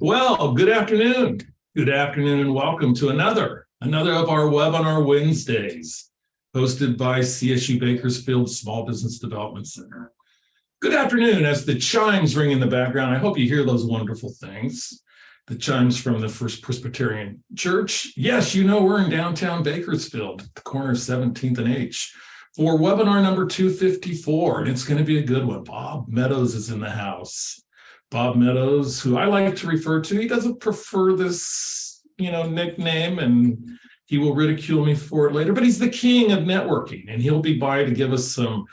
Well, good afternoon. Good afternoon and welcome to another of our Webinar Wednesdays, hosted by CSU Bakersfield Small Business Development Center. Good afternoon. As the chimes ring in the background, I hope you hear those wonderful things. The chimes from the First Presbyterian Church. Yes, you know we're in downtown Bakersfield, at the corner of 17th and H, for webinar number 254, and it's going to be a good one. Bob Meadows is in the house. Bob Meadows, who I like to refer to, he doesn't prefer this, nickname, and he will ridicule me for it later, but he's the king of networking, and he'll be by to give us some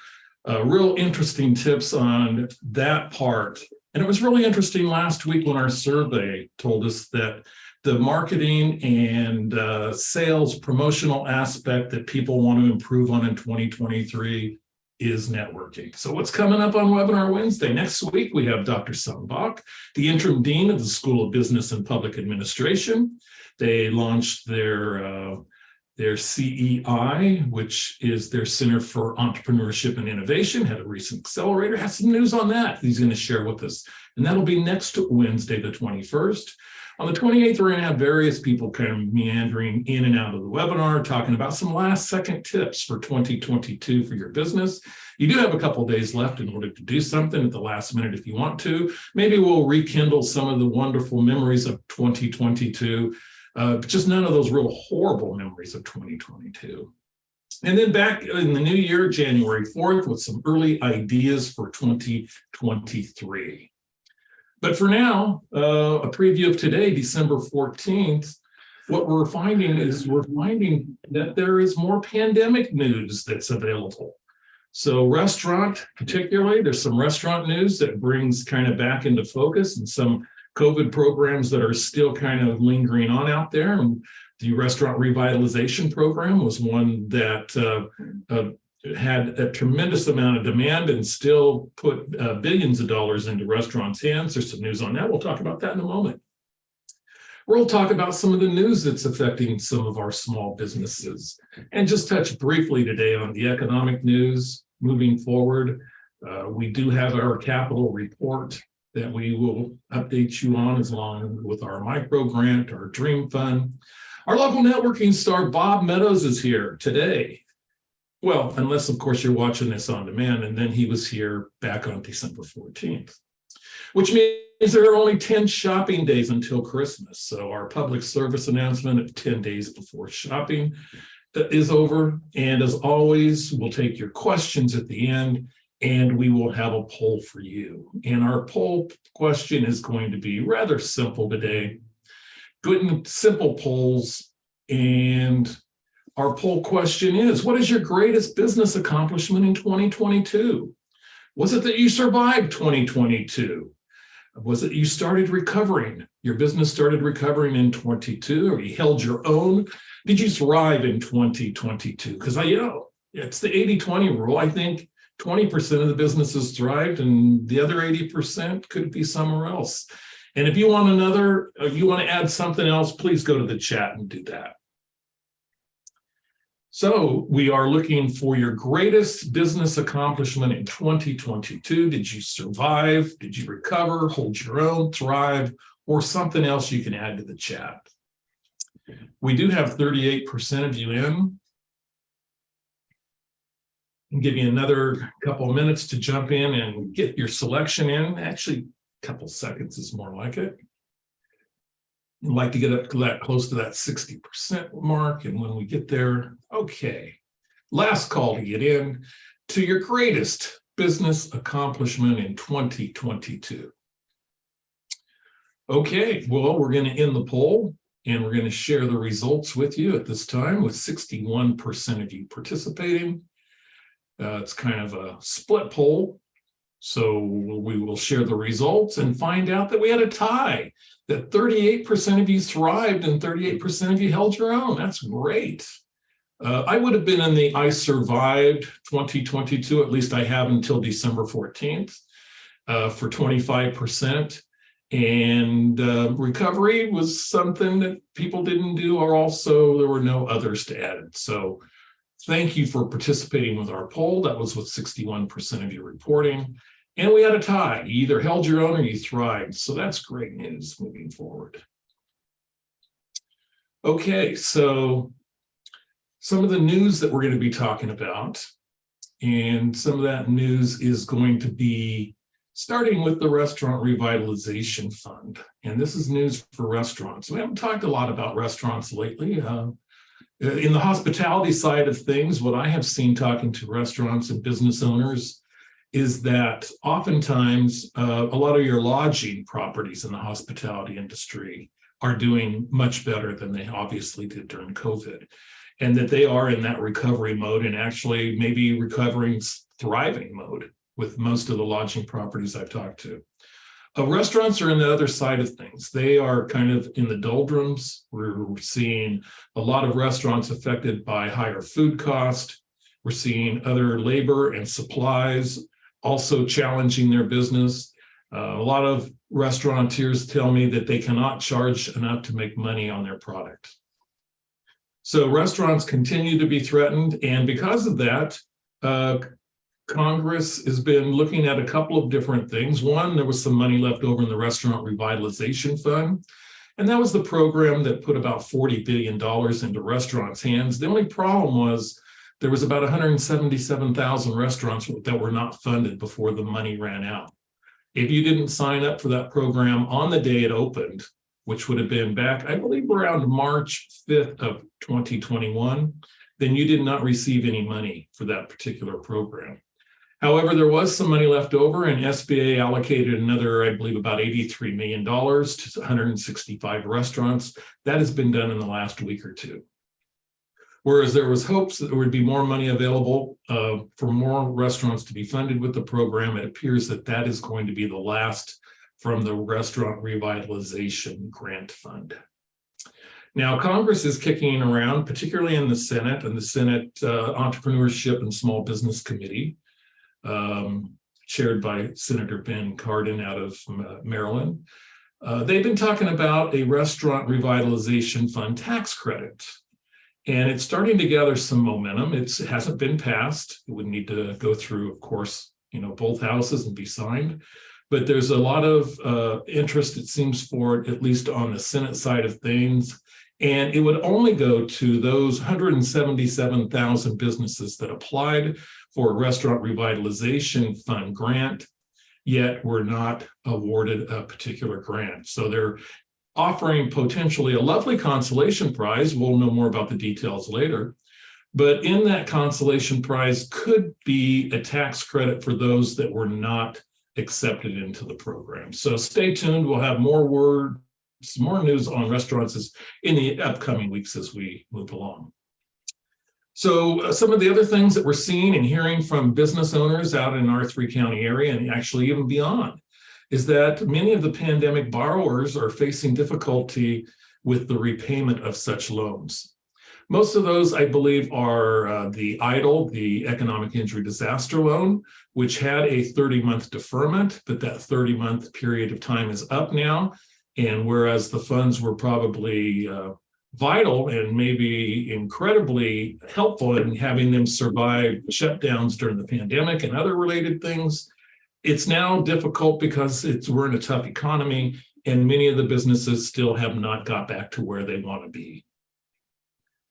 real interesting tips on that part. And it was really interesting last week when our survey told us that the marketing and sales promotional aspect that people want to improve on in 2023 is networking. So what's coming up on Webinar Wednesday? Next week, we have Dr. Sunbach, the interim dean of the School of Business and Public Administration. They launched their CEI, which is their Center for Entrepreneurship and Innovation, had a recent accelerator, has some news on that he's going to share with us. And that'll be next Wednesday, the 21st. On the 28th, we're going to have various people kind of meandering in and out of the webinar, talking about some last second tips for 2022 for your business. You do have a couple of days left in order to do something at the last minute if you want to. Maybe we'll rekindle some of the wonderful memories of 2022, just none of those real horrible memories of 2022. And then back in the new year, January 4th, with some early ideas for 2023. But for now, a preview of today, December 14th, what we're finding that there is more pandemic news that's available. So restaurant, particularly, there's some restaurant news that brings kind of back into focus and some COVID programs that are still kind of lingering on out there. And the restaurant revitalization program was one that had a tremendous amount of demand and still put billions of dollars into restaurants' hands. There's some news on that. We'll talk about that in a moment. We'll talk about some of the news that's affecting some of our small businesses and just touch briefly today on the economic news moving forward. We do have our capital report that we will update you on, as long with our micro grant, our dream fund. Our local networking star, Bob Meadows, is here today. Well, unless, of course, you're watching this on demand, and then he was here back on December 14th, which means there are only 10 shopping days until Christmas. So our public service announcement of 10 days before shopping is over. And as always, we'll take your questions at the end, and we will have a poll for you. And our poll question is going to be rather simple today. Good and simple polls. And our poll question is, what is your greatest business accomplishment in 2022? Was it that you survived 2022? Was it you started recovering? Your business started recovering in 22, or you held your own? Did you thrive in 2022? Because it's the 80-20 rule. I think 20% of the businesses thrived and the other 80% could be somewhere else. And if you want to add something else, please go to the chat and do that. So we are looking for your greatest business accomplishment in 2022. Did you survive? Did you recover, hold your own, thrive, or something else you can add to the chat? We do have 38% of you in. I'll give you another couple of minutes to jump in and get your selection in. Actually, a couple seconds is more like it. I'd like to get up to that, close to that 60% mark. And when we get there, okay, last call to get in to your greatest business accomplishment in 2022. Okay, well, we're going to end the poll and we're going to share the results with you at this time, with 61% of you participating. It's kind of a split poll. So we will share the results and find out that we had a tie, that 38% of you thrived and 38% of you held your own. That's great. I would have been in the I survived 2022, at least I have until December 14th, for 25%. And recovery was something that people didn't do, or also there were no others to add. So thank you for participating with our poll. That was with 61% of you reporting. And we had a tie. You either held your own or you thrived. So that's great news moving forward. Okay, so some of the news that we're going to be talking about, and some of that news is going to be starting with the Restaurant Revitalization Fund. And this is news for restaurants. We haven't talked a lot about restaurants lately. In the hospitality side of things, what I have seen talking to restaurants and business owners is that oftentimes a lot of your lodging properties in the hospitality industry are doing much better than they obviously did during COVID, and that they are in that recovery mode and actually maybe recovering, thriving mode with most of the lodging properties I've talked to. Restaurants are in the other side of things. They are kind of in the doldrums. We're seeing a lot of restaurants affected by higher food cost. We're seeing other labor and supplies also challenging their business. A lot of restaurateurs tell me that they cannot charge enough to make money on their product. So restaurants continue to be threatened, and because of that, Congress has been looking at a couple of different things. One, there was some money left over in the Restaurant Revitalization Fund, and that was the program that put about $40 billion into restaurants' hands. The only problem was there was about 177,000 restaurants that were not funded before the money ran out. If you didn't sign up for that program on the day it opened, which would have been back, I believe, around March 5th of 2021, then you did not receive any money for that particular program. However, there was some money left over, and SBA allocated another, I believe, about $83 million to 165 restaurants. That has been done in the last week or two. Whereas there was hopes that there would be more money available for more restaurants to be funded with the program, it appears that that is going to be the last from the Restaurant Revitalization Grant Fund. Now, Congress is kicking around, particularly in the Senate and the Senate Entrepreneurship and Small Business Committee, chaired by Senator Ben Cardin out of Maryland. They've been talking about a Restaurant Revitalization Fund tax credit. And it's starting to gather some momentum. It hasn't been passed. It would need to go through, of course, both houses and be signed. But there's a lot of interest, it seems, for it, at least on the Senate side of things. And it would only go to those 177,000 businesses that applied for a Restaurant Revitalization Fund grant, yet were not awarded a particular grant. So they're offering potentially a lovely consolation prize. We'll know more about the details later. But in that consolation prize could be a tax credit for those that were not accepted into the program. So stay tuned. We'll have more news on restaurants in the upcoming weeks as we move along. So some of the other things that we're seeing and hearing from business owners out in our 3-county area, and actually even beyond, is that many of the pandemic borrowers are facing difficulty with the repayment of such loans. Most of those, I believe, are the EIDL, the Economic Injury Disaster Loan, which had a 30-month deferment, but that 30-month period of time is up now. And whereas the funds were probably vital and maybe incredibly helpful in having them survive shutdowns during the pandemic and other related things, it's now difficult because we're in a tough economy and many of the businesses still have not got back to where they want to be.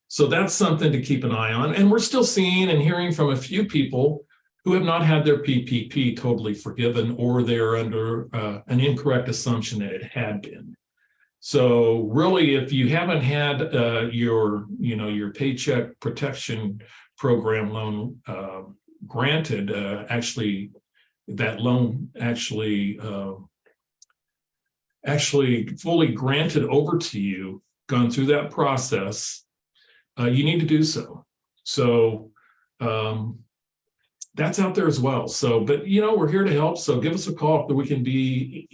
So that's something to keep an eye on. And we're still seeing and hearing from a few people who have not had their PPP totally forgiven, or they're under an incorrect assumption that it had been. So really, if you haven't had your Paycheck Protection Program loan granted, that loan actually fully granted over to you, gone through that process, you need to do so. So that's out there as well. So, but we're here to help. So give us a call if we can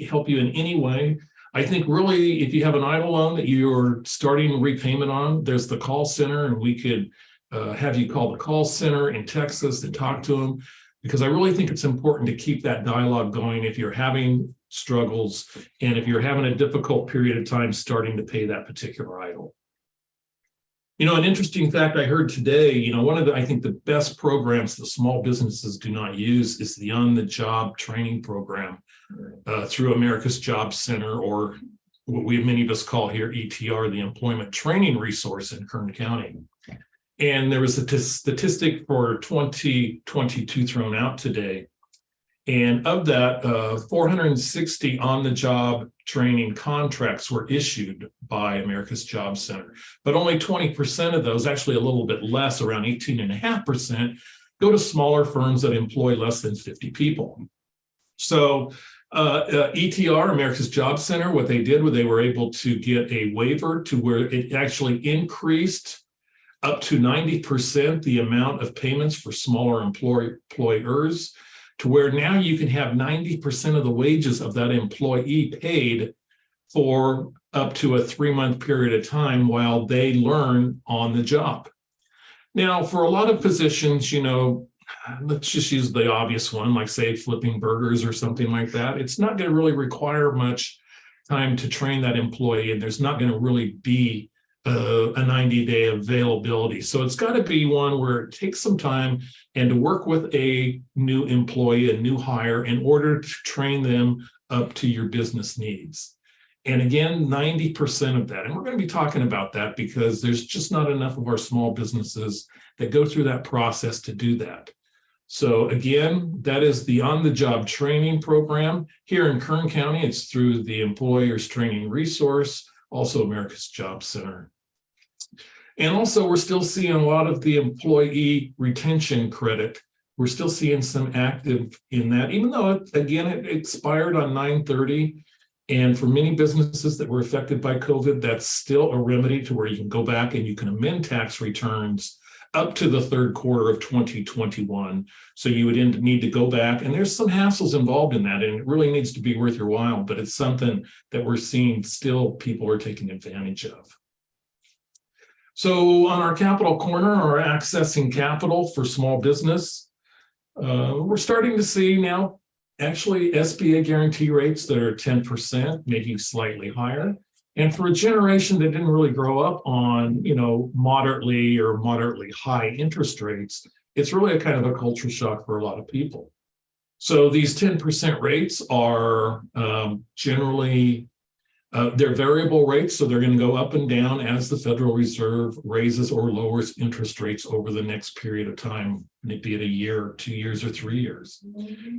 help you in any way. I think really, if you have an EIDL loan that you're starting repayment on, there's the call center, and we could have you call the call center in Texas and talk to them, because I really think it's important to keep that dialogue going if you're having struggles and if you're having a difficult period of time starting to pay that particular EIDL. An interesting fact I heard today, one of I think the best programs that small businesses do not use is the on-the-job training program through America's Job Center, or what many of us call here ETR, the Employment Training Resource in Kern County. And there was a statistic for 2022 thrown out today. And of that, 460 on-the-job training contracts were issued by America's Job Center. But only 20% of those, actually a little bit less, around 18.5%, go to smaller firms that employ less than 50 people. So ETR, America's Job Center, what they did was they were able to get a waiver to where it actually increased up to 90% the amount of payments for smaller employers, to where now you can have 90% of the wages of that employee paid for up to a 3-month period of time while they learn on the job. Now, for a lot of positions, let's just use the obvious one, like say flipping burgers or something like that. It's not going to really require much time to train that employee, and there's not going to really be a 90-day availability. So it's got to be one where it takes some time and to work with a new employee, a new hire, in order to train them up to your business needs. And again, 90% of that, and we're going to be talking about that because there's just not enough of our small businesses that go through that process to do that. So again, that is the on-the-job training program. Here in Kern County, it's through the Employers Training Resource, also America's Job Center. And also, we're still seeing a lot of the employee retention credit. We're still seeing some active in that, even though, it expired on 9/30. And for many businesses that were affected by COVID, that's still a remedy to where you can go back and you can amend tax returns up to the third quarter of 2021. So you would need to go back, and there's some hassles involved in that, and it really needs to be worth your while, but it's something that we're seeing still people are taking advantage of. So on our Capital Corner, our accessing capital for small business, we're starting to see now actually SBA guarantee rates that are 10%, maybe slightly higher. And for a generation that didn't really grow up on, moderately or moderately high interest rates, it's really a kind of a culture shock for a lot of people. So these 10% rates are generally, they're variable rates, so they're going to go up and down as the Federal Reserve raises or lowers interest rates over the next period of time, maybe it a year, 2 years, or 3 years.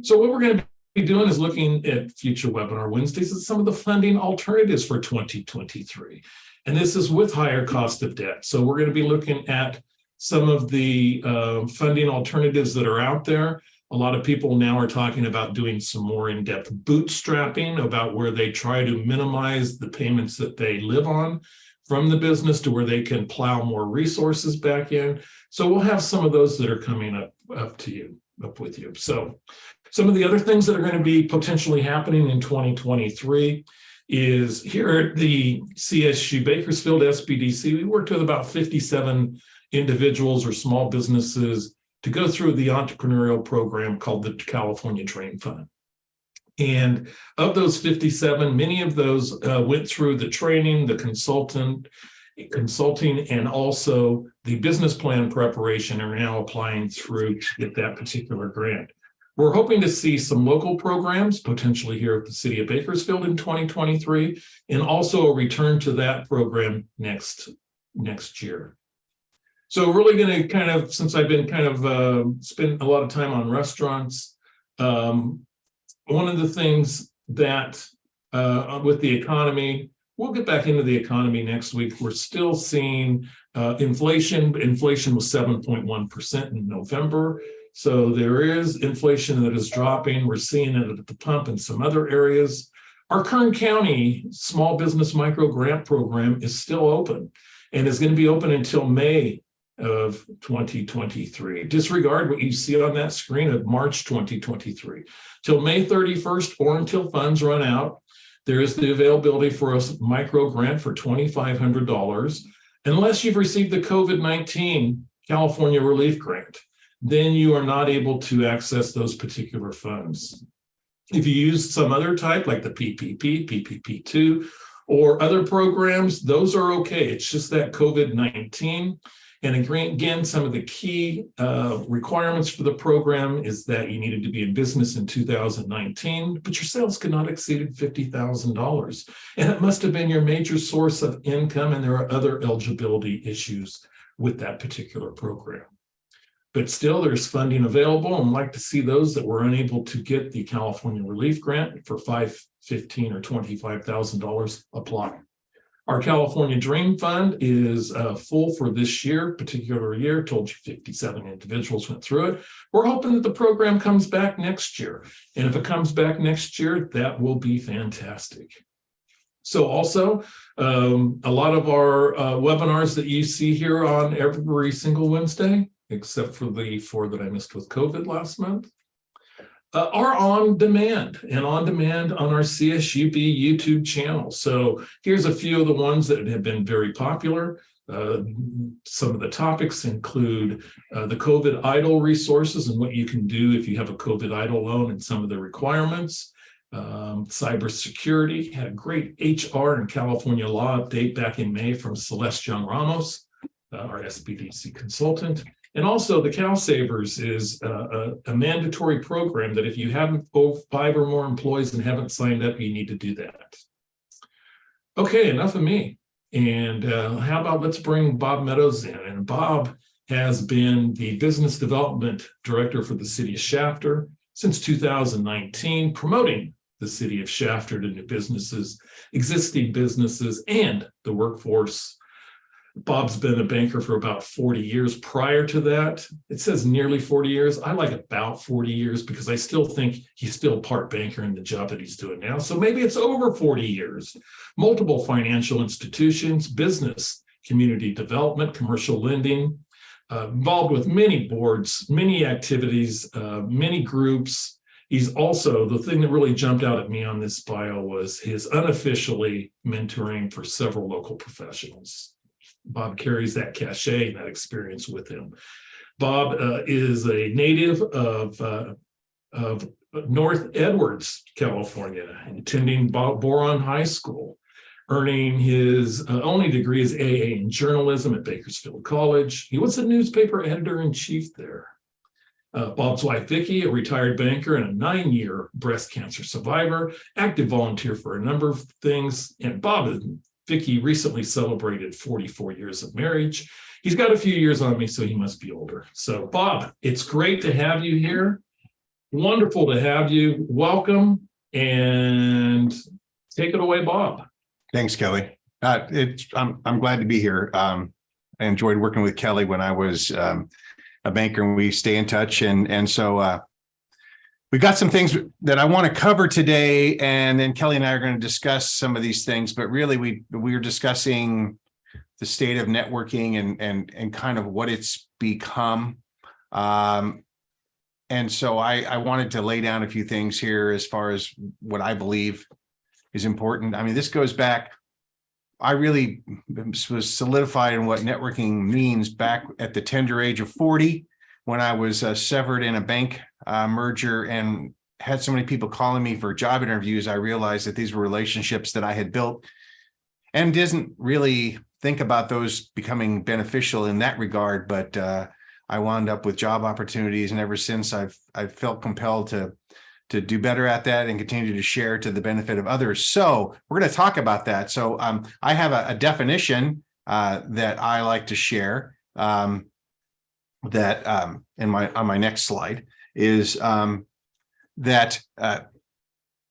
So what we're going to be doing is looking at future webinar Wednesdays at some of the funding alternatives for 2023. And this is with higher cost of debt. So we're going to be looking at some of the funding alternatives that are out there. A lot of people now are talking about doing some more in-depth bootstrapping, about where they try to minimize the payments that they live on from the business to where they can plow more resources back in. So we'll have some of those that are coming up with you. So some of the other things that are going to be potentially happening in 2023 is here at the CSU Bakersfield SBDC, we worked with about 57 individuals or small businesses to go through the entrepreneurial program called the California Train Fund. And of those 57, many of those went through the training, the consulting, and also the business plan preparation, and are now applying through to get that particular grant. We're hoping to see some local programs, potentially here at the city of Bakersfield in 2023, and also a return to that program next year. So really going to since I've been spent a lot of time on restaurants, one of the things that with the economy, we'll get back into the economy next week. We're still seeing inflation. Inflation was 7.1% in November. So there is inflation that is dropping. We're seeing it at the pump in some other areas. Our Kern County Small Business Micro Grant Program is still open and is going to be open until May of 2023. Disregard what you see on that screen of March 2023. Till May 31st or until funds run out, there is the availability for a micro grant for $2,500, unless you've received the COVID-19 California Relief Grant. Then you are not able to access those particular funds. If you use some other type, like the PPP, PPP2, or other programs, those are okay. It's just that COVID-19. And again, some of the key requirements for the program is that you needed to be in business in 2019, but your sales could not exceed $50,000. And it must have been your major source of income, and there are other eligibility issues with that particular program. But still, there's funding available, and I'd like to see those that were unable to get the California Relief Grant for $5,000, $15,000, or $25,000 apply. Our California Dream Fund is full for this particular year. Told you 57 individuals went through it. We're hoping that the program comes back next year. And if it comes back next year, that will be fantastic. So also, a lot of our webinars that you see here on every single Wednesday, except for the 4 that I missed with COVID last month, are on demand and on demand on our CSUB YouTube channel. So here's a few of the ones that have been very popular. Some of the topics include the COVID EIDL resources and what you can do if you have a COVID EIDL loan and some of the requirements. Cybersecurity, had a great HR and California law update back in May from Celeste Young Ramos, our SBDC consultant. And also the Cal Savers is a mandatory program that if you have 5 or more employees and haven't signed up, you need to do that. Okay, enough of me. And how about let's bring Bob Meadows in. And Bob has been the business development director for the city of Shafter since 2019, promoting the city of Shafter to new businesses, existing businesses, and the workforce. Bob's been a banker for about 40 years. Prior to that, it says nearly 40 years. I like about 40 years because I still think he's still part banker in the job that he's doing now. So maybe it's over 40 years. Multiple financial institutions, business, community development, commercial lending, involved with many boards, many activities, many groups. He's also, the thing that really jumped out at me on this bio was his unofficially mentoring for several local professionals. Bob carries that cachet and that experience with him. Bob is a native of North Edwards, California, attending Boron High School, earning his only degree as AA in journalism at Bakersfield College. He was a newspaper editor-in-chief there. Bob's wife, Vicki, a retired banker and a 9-year breast cancer survivor, active volunteer for a number of things. And Bob and Vicki recently celebrated 44 years of marriage. He's got a few years on me, so he must be older. So Bob, it's great to have you here. Wonderful to have you. Welcome, and take it away, Bob. Thanks, Kelly. I'm glad to be here. I enjoyed working with Kelly when I was a banker, and we stay in touch. And so we got some things that I want to cover today, and then Kelly and I are going to discuss some of these things. But really, we were discussing the state of networking and kind of what it's become. And so I wanted to lay down a few things here as far as what I believe is important. I mean, this goes back. I really was solidified in what networking means back at the tender age of 40, when I was severed in a bank merger and had so many people calling me for job interviews. I realized that these were relationships that I had built and didn't really think about those becoming beneficial in that regard. But I wound up with job opportunities, and ever since I've felt compelled to do better at that and continue to share to the benefit of others. So we're going to talk about that. So I have a definition that I like to share. That on my next slide is that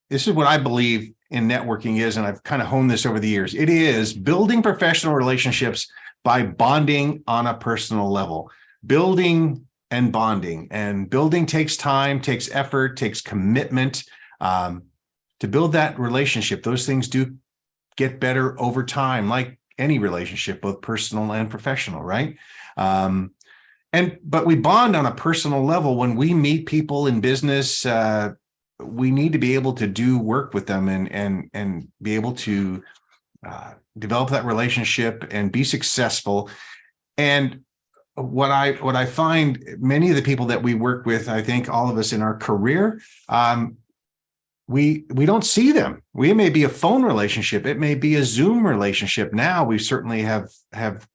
this is what I believe in networking is, and I've kind of honed this over the years. It is building professional relationships by bonding on a personal level. Building and bonding, and building takes time, takes effort, takes commitment. To build that relationship, those things do get better over time, like any relationship, both personal and professional, right? But we bond on a personal level when we meet people in business. We need to be able to do work with them and be able to develop that relationship and be successful. And what I find, many of the people that we work with, I think all of us in our career, we don't see them. We may be a phone relationship. It may be a Zoom relationship. Now we certainly have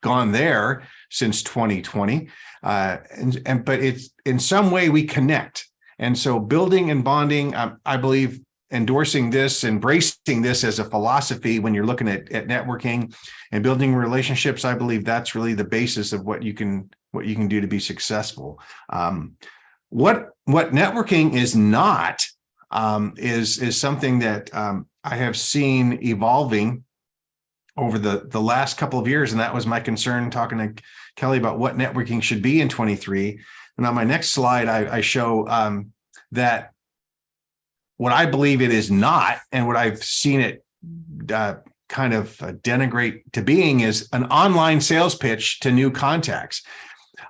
gone there since 2020. But it's in some way we connect. And so building and bonding, I believe endorsing this, embracing this as a philosophy when you're looking at networking and building relationships, I believe that's really the basis of what you can do to be successful. What networking is not is something that I have seen evolving over the last couple of years, and that was my concern talking to Kelly about what networking should be in 23. And on my next slide, I show that what I believe it is not, and what I've seen it kind of denigrate to being, is an online sales pitch to new contacts.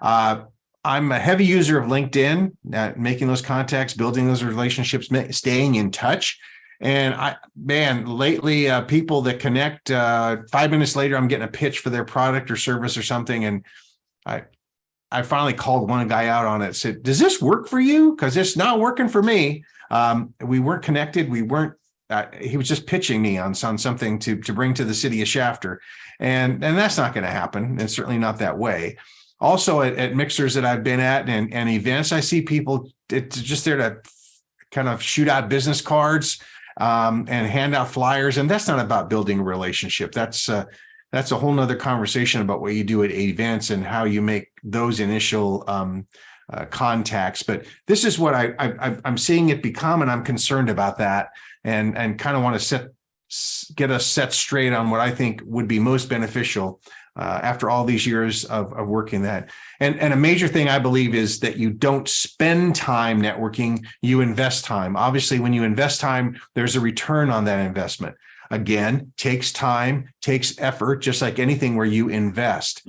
I'm a heavy user of LinkedIn, making those contacts, building those relationships, staying in touch. And lately, people that connect, 5 minutes later, I'm getting a pitch for their product or service or something. And I finally called one guy out on it, said, does this work for you? Because it's not working for me. We weren't connected. We weren't, he was just pitching me on something to bring to the city of Shafter. And that's not going to happen. And certainly not that way. Also at mixers that I've been at and events, I see people just there to kind of shoot out business cards and hand out flyers. And that's not about building a relationship. That's a whole nother conversation about what you do at events and how you make those initial contacts. But this is what I'm seeing it become, and I'm concerned about that, and kind of want to get us set straight on what I think would be most beneficial after all these years of working that. And a major thing I believe is that you don't spend time networking, you invest time. Obviously, when you invest time, there's a return on that investment. Again, takes time, takes effort, just like anything where you invest.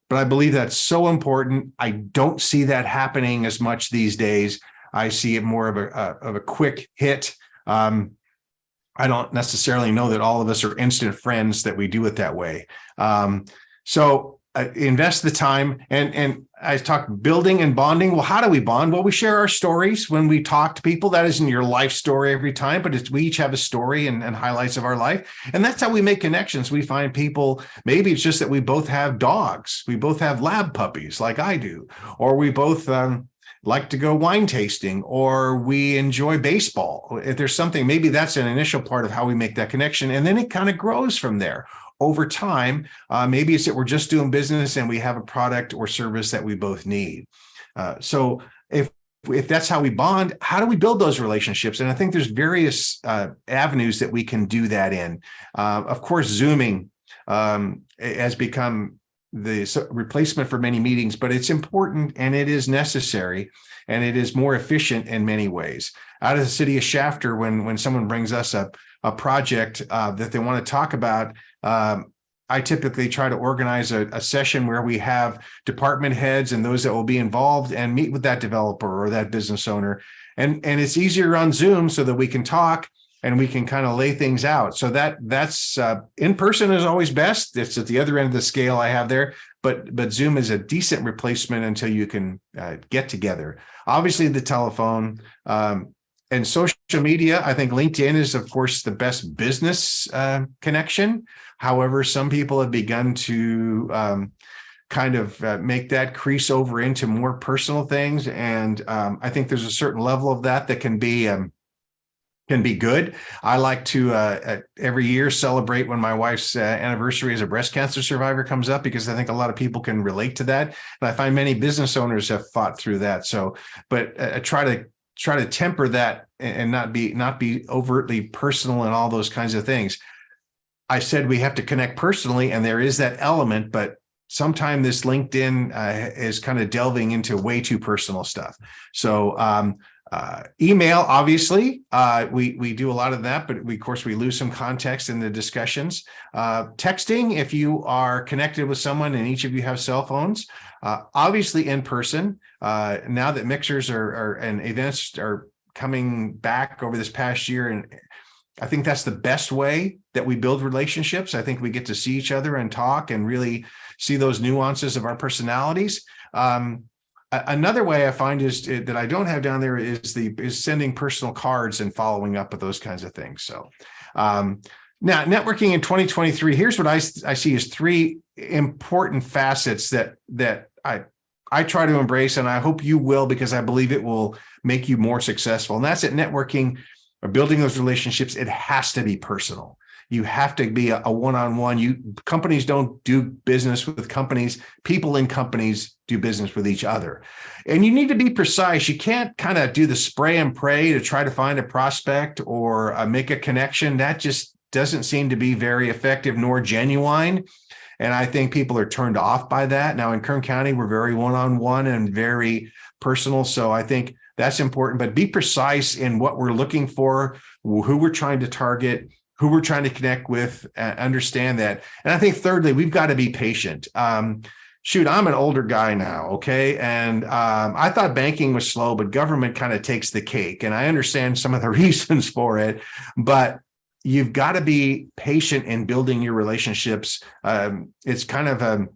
But I believe that's so important. I don't see that happening as much these days. I see it more of a quick hit. I don't necessarily know that all of us are instant friends that we do it that way. So invest the time, and I talk building and bonding. Well, how do we bond? Well, we share our stories when we talk to people. That isn't your life story every time, but we each have a story and highlights of our life. And that's how we make connections. We find people, maybe it's just that we both have dogs. We both have lab puppies like I do, or we both like to go wine tasting, or we enjoy baseball. If there's something, maybe that's an initial part of how we make that connection. And then it kind of grows from there. Over time, maybe it's that we're just doing business and we have a product or service that we both need. So if that's how we bond, how do we build those relationships? And I think there's various avenues that we can do that in. Of course, Zooming has become the replacement for many meetings, but it's important and it is necessary, and it is more efficient in many ways. Out of the city of Shafter, when someone brings us a project that they want to talk about, I typically try to organize a session where we have department heads and those that will be involved and meet with that developer or that business owner. And it's easier on Zoom so that we can talk and we can kind of lay things out. So that's in person is always best. It's at the other end of the scale I have there, but Zoom is a decent replacement until you can get together. Obviously the telephone, and social media. I think LinkedIn is, of course, the best business connection. However, some people have begun to kind of make that crease over into more personal things. And I think there's a certain level of that can be good. I like to every year celebrate when my wife's anniversary as a breast cancer survivor comes up, because I think a lot of people can relate to that. And I find many business owners have fought through that. So, but try to temper that and not be overtly personal and all those kinds of things. I said we have to connect personally, and there is that element, but sometimes this LinkedIn is kind of delving into way too personal stuff. So email, obviously, we do a lot of that, but of course we lose some context in the discussions. Texting, if you are connected with someone and each of you have cell phones, obviously in person. Now that mixers and events are coming back over this past year, and I think that's the best way that we build relationships. I think we get to see each other and talk and really see those nuances of our personalities. Another way I find is that I don't have down there is sending personal cards and following up with those kinds of things. So now networking in 2023, here's what I see as three important facets that I try to embrace, and I hope you will, because I believe it will make you more successful. And that's at networking or building those relationships. It has to be personal. You have to be a one-on-one. Companies don't do business with companies. People in companies do business with each other. And you need to be precise. You can't kind of do the spray and pray to try to find a prospect or make a connection. That just doesn't seem to be very effective nor genuine. And I think people are turned off by that. Now in Kern County, we're very one-on-one and very personal. So I think that's important, but be precise in what we're looking for, who we're trying to target, who we're trying to connect with, understand that. And I think thirdly, we've got to be patient. Shoot, I'm an older guy now, okay? And I thought banking was slow, but government kind of takes the cake. And I understand some of the reasons for it, but you've got to be patient in building your relationships. It's kind of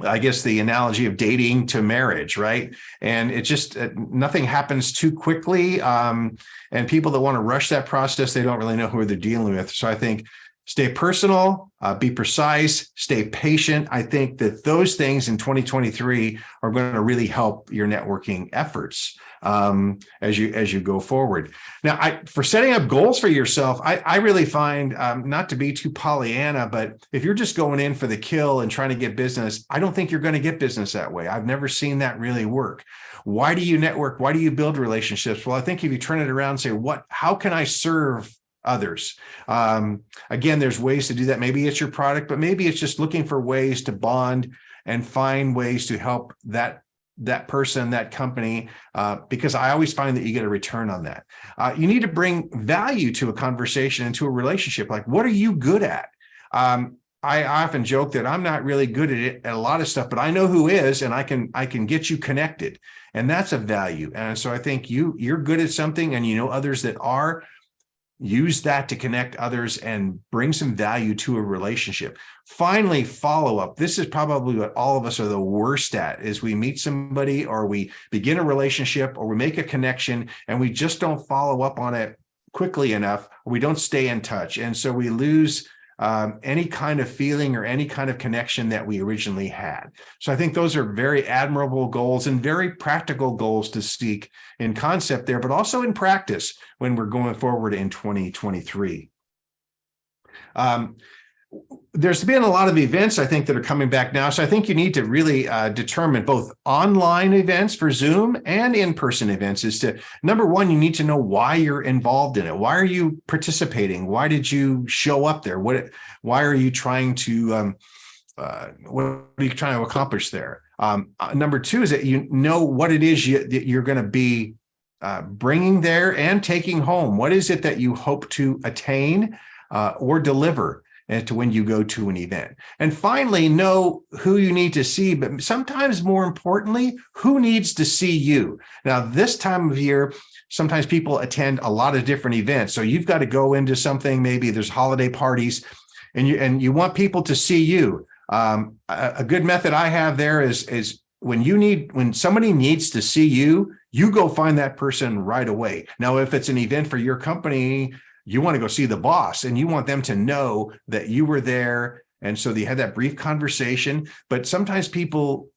I guess the analogy of dating to marriage, right? And it just, nothing happens too quickly. And people that want to rush that process, they don't really know who they're dealing with. So I think stay personal, be precise, stay patient. I think that those things in 2023 are going to really help your networking efforts as you go forward. Now, for setting up goals for yourself, I really find, not to be too Pollyanna, but if you're just going in for the kill and trying to get business, I don't think you're going to get business that way. I've never seen that really work. Why do you network? Why do you build relationships? Well, I think if you turn it around and say, how can I serve others? Again, there's ways to do that. Maybe it's your product, but maybe it's just looking for ways to bond and find ways to help that person, that company, because I always find that you get a return on that. You need to bring value to a conversation and to a relationship. Like, what are you good at? I often joke that I'm not really good at it at a lot of stuff, but I know who is, and I can get you connected, and that's a value. And so I think you're good at something, and you know others that are. Use that to connect others and bring some value to a relationship. Finally, follow up. This is probably what all of us are the worst at, is we meet somebody or we begin a relationship or we make a connection and we just don't follow up on it quickly enough. Or we don't stay in touch. And so we lose any kind of feeling or any kind of connection that we originally had. So I think those are very admirable goals and very practical goals to seek in concept there, but also in practice when we're going forward in 2023. There's been a lot of events, I think, that are coming back now. So I think you need to really determine both online events for Zoom and in-person events. Is to, number one, you need to know why you're involved in it. Why are you participating? Why did you show up there? Why are you trying to, what are you trying to accomplish there? Number two is that you know what it is that you're going to be bringing there and taking home. What is it that you hope to attain or deliver to when you go to an event? And finally, know who you need to see, but sometimes more importantly, who needs to see you. Now, this time of year, sometimes people attend a lot of different events. So you've got to go into something, maybe there's holiday parties, and you want people to see you. A good method I have there is when somebody needs to see you, you go find that person right away. Now, if it's an event for your company, you want to go see the boss and you want them to know that you were there. And so they had that brief conversation, but sometimes people,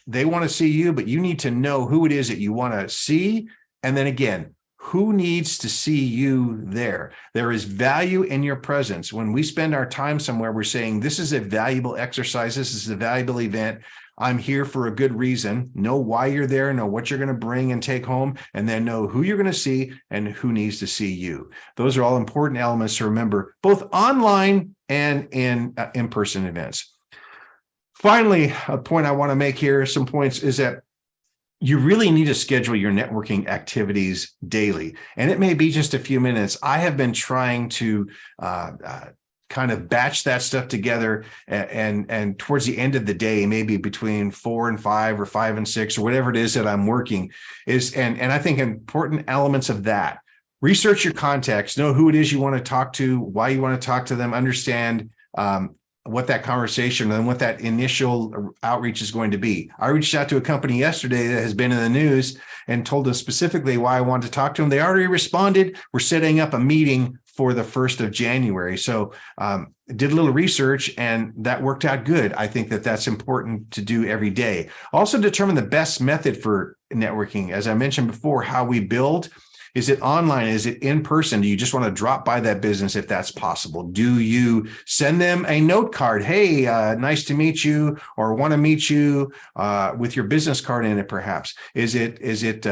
they want to see you, but you need to know who it is that you want to see. And then again, who needs to see you there? There is value in your presence. When we spend our time somewhere, we're saying, this is a valuable exercise. This is a valuable event. I'm here for a good reason. Know why you're there, know what you're going to bring and take home, and then know who you're going to see and who needs to see you. Those are all important elements to remember, both online and in in-person events. Finally, a point I want to make here, some points, is that you really need to schedule your networking activities daily. And it may be just a few minutes. I have been trying to kind of batch that stuff together, and towards the end of the day, maybe between 4 and 5 or 5 and 6 or whatever it is that I'm working is, and I think important elements of that: research your contacts, know who it is you want to talk to, why you want to talk to them, understand what that conversation and what that initial outreach is going to be. I reached out to a company yesterday that has been in the news and told us specifically why I wanted to talk to them. They already responded. We're setting up a meeting for the 1st of January. So did a little research and that worked out good. I think that that's important to do every day. Also determine the best method for networking. As I mentioned before, how we build. Is it online? Is it in person? Do you just want to drop by that business if that's possible? Do you send them a note card? Hey, nice to meet you, or want to meet you with your business card in it, perhaps? Is it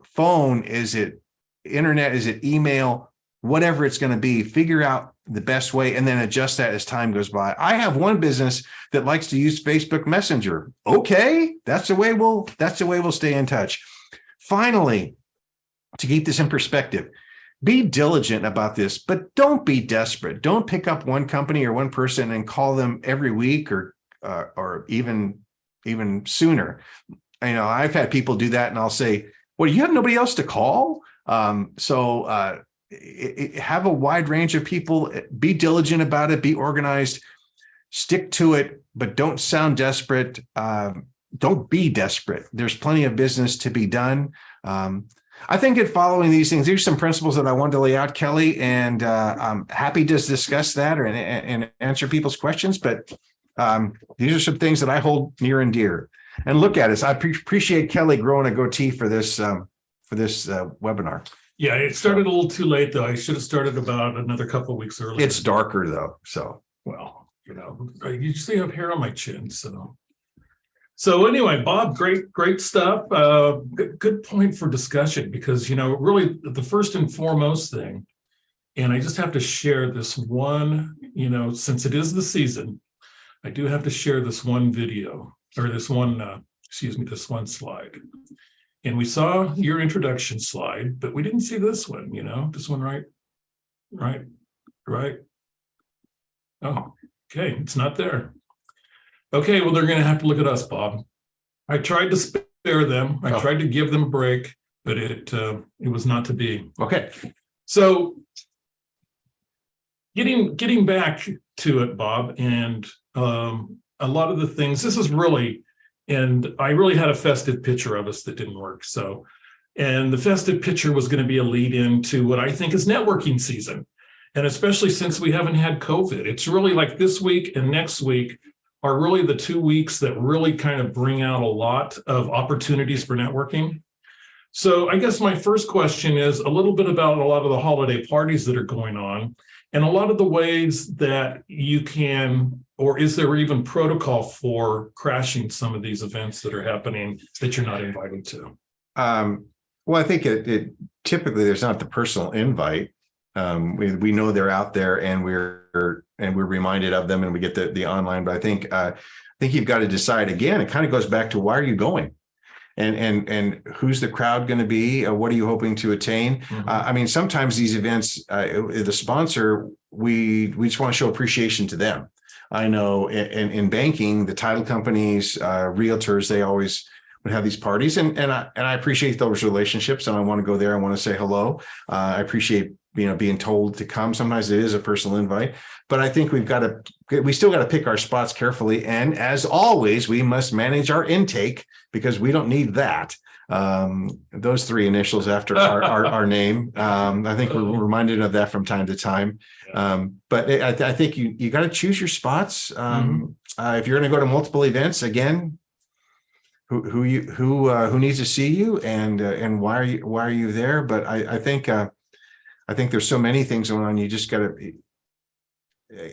phone? Is it internet? Is it email? Whatever it's going to be, figure out the best way and then adjust that as time goes by. I have one business that likes to use Facebook Messenger. Okay, that's the way we'll stay in touch. Finally, to keep this in perspective, be diligent about this, but don't be desperate. Don't pick up one company or one person and call them every week or even sooner. I've had people do that, and I'll say, "Well, you have nobody else to call." Have a wide range of people. Be diligent about it. Be organized. Stick to it, but don't sound desperate. Don't be desperate. There's plenty of business to be done. I think in following these things, there's some principles that I wanted to lay out, Kelly, and I'm happy to discuss that and answer people's questions. But these are some things that I hold near and dear. And look at us. I appreciate Kelly growing a goatee for this webinar. Yeah, it started a little too late, though. I should have started about another couple of weeks earlier. It's darker, though. So, well, I usually have hair on my chin. So anyway, Bob, great stuff. Good point for discussion, because, really the first and foremost thing, and I just have to share this one, since it is the season, I do have to share this one video, or this one slide. And we saw your introduction slide, but we didn't see this one, this one, right. Oh, okay, it's not there. Okay, well, they're going to have to look at us, Bob. I tried to spare them. I tried to give them a break, but it was not to be. Okay. So getting back to it, Bob, and a lot of the things, this is really, and I really had a festive picture of us that didn't work. So, and the festive picture was going to be a lead into what I think is networking season. And especially since we haven't had COVID, it's really like this week and next week are really the 2 weeks that really kind of bring out a lot of opportunities for networking. So I guess my first question is a little bit about a lot of the holiday parties that are going on, and a lot of the ways that you can, or is there even protocol for crashing some of these events that are happening that you're not invited to? Well, I think it typically there's not the personal invite. We know they're out there, and we're reminded of them, and we get the online. But I think you've got to decide again. It kind of goes back to, why are you going, and who's the crowd going to be? What are you hoping to attain? Mm-hmm. Sometimes these events, the sponsor, we just want to show appreciation to them. I know in banking, the title companies, realtors, they always would have these parties, and I appreciate those relationships, and I want to go there. I want to say hello. I appreciate being told to come. Sometimes it is a personal invite, but I think we still got to pick our spots carefully. And as always, we must manage our intake, because we don't need that. Those three initials after our name. I think we're reminded of that from time to time. But I think you got to choose your spots. If you're going to go to multiple events, again, who needs to see you, and why are you there? But I think there's so many things going on. You just got to.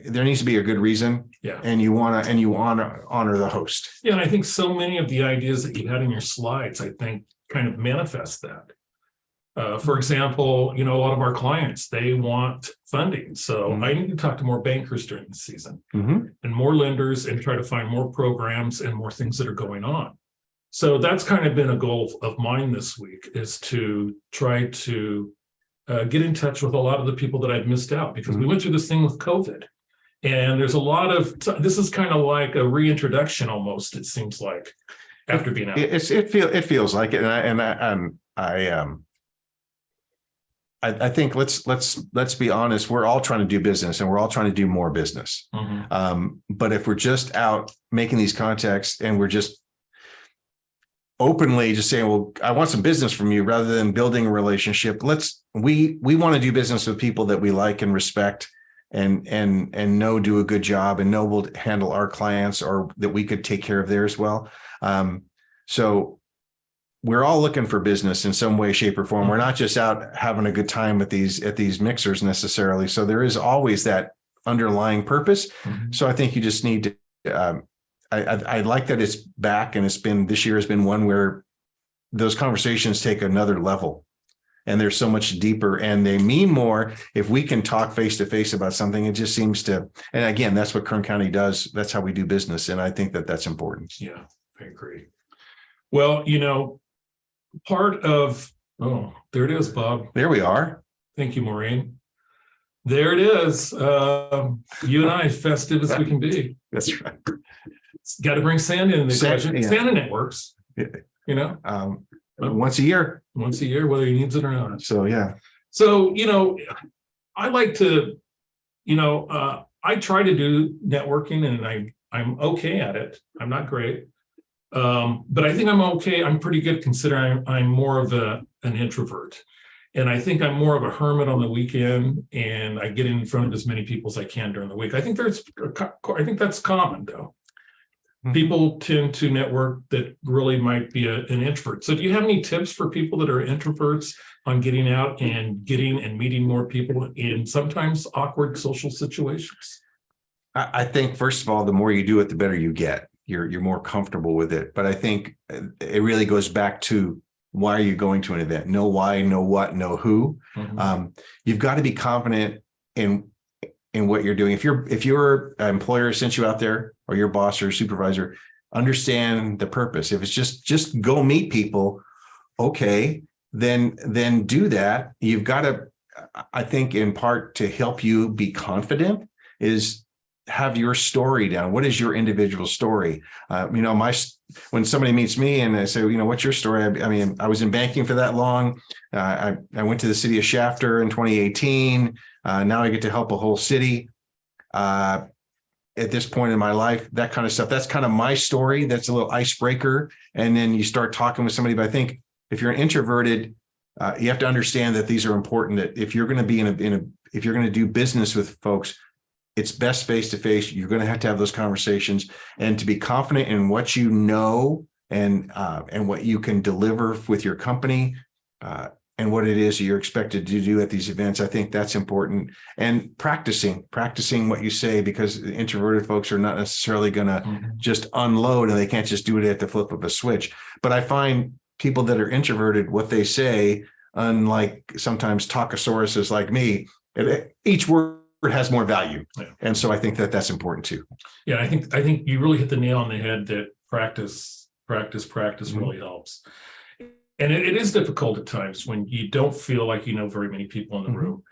There needs to be a good reason. Yeah. And you want to honor the host. Yeah, and I think so many of the ideas that you had in your slides, I think, kind of manifest that. For example, a lot of our clients, they want funding. So I need to talk to more bankers during the season, and more lenders, and try to find more programs and more things that are going on. So that's kind of been a goal of mine this week, is to try to get in touch with a lot of the people that I've missed out, because we went through this thing with COVID, and there's a lot of, this is kind of like a reintroduction almost, it seems like, after being out. It feels like it. And I I think let's be honest. We're all trying to do business, and we're all trying to do more business. But if we're just out making these contacts and we're just openly just saying, well, I want some business from you, rather than building a relationship, we want to do business with people that we like and respect and know do a good job and know will handle our clients, or that we could take care of theirs well. So we're all looking for business in some way, shape, or form. We're not just out having a good time at these mixers necessarily. So there is always that underlying purpose. So I think you just need to, I like that it's back, and this year has been one where those conversations take another level, and they're so much deeper, and they mean more if we can talk face to face about something. It just seems to, and again, that's what Kern County does. That's how we do business. And I think that that's important. Yeah, I agree. Well, part of, there it is, Bob. There we are. Thank you, Maureen. There it is. You and I, festive as we can be. That's right. Got to bring Santa in the equation. Yeah. Santa networks, once a year, whether he needs it or not. So, yeah. So, I like to, I try to do networking, and I'm okay at it. I'm not great. But I think I'm okay. I'm pretty good, considering I'm more of an introvert. And I think I'm more of a hermit on the weekend, and I get in front of as many people as I can during the week. I think that's common, though. People tend to network that really might be an introvert. So do you have any tips for people that are introverts on getting out and meeting more people in sometimes awkward social situations? I think, first of all, the more you do it, the better you get. You're more comfortable with it. But I think it really goes back to, why are you going to an event? Know why, know what, know who. You've got to be confident in what you're doing. If your employer sent you out there, or your boss or supervisor, understand the purpose. If it's just go meet people, okay, then do that. You've got to, I think, in part to help you be confident, is have your story down. What is your individual story? When somebody meets me and I say, what's your story? I mean, I was in banking for that long. I went to the city of Shafter in 2018. Now I get to help a whole city. At this point in my life, that kind of stuff. That's kind of my story. That's a little icebreaker. And then you start talking with somebody. But I think if you're introverted, you have to understand that these are important. That if you're going to be if you're going to do business with folks, it's best face to face. You're going to have those conversations, and to be confident in what you know and what you can deliver with your company, and what it is you're expected to do at these events. I think that's important. And practicing what you say, because introverted folks are not necessarily going to just unload, and they can't just do it at the flip of a switch. But I find people that are introverted, what they say, unlike sometimes talkosauruses like me, each word has more value. Yeah. And so I think that that's important too. Yeah, I think you really hit the nail on the head, that practice really helps. And it is difficult at times when you don't feel like you know very many people in the room.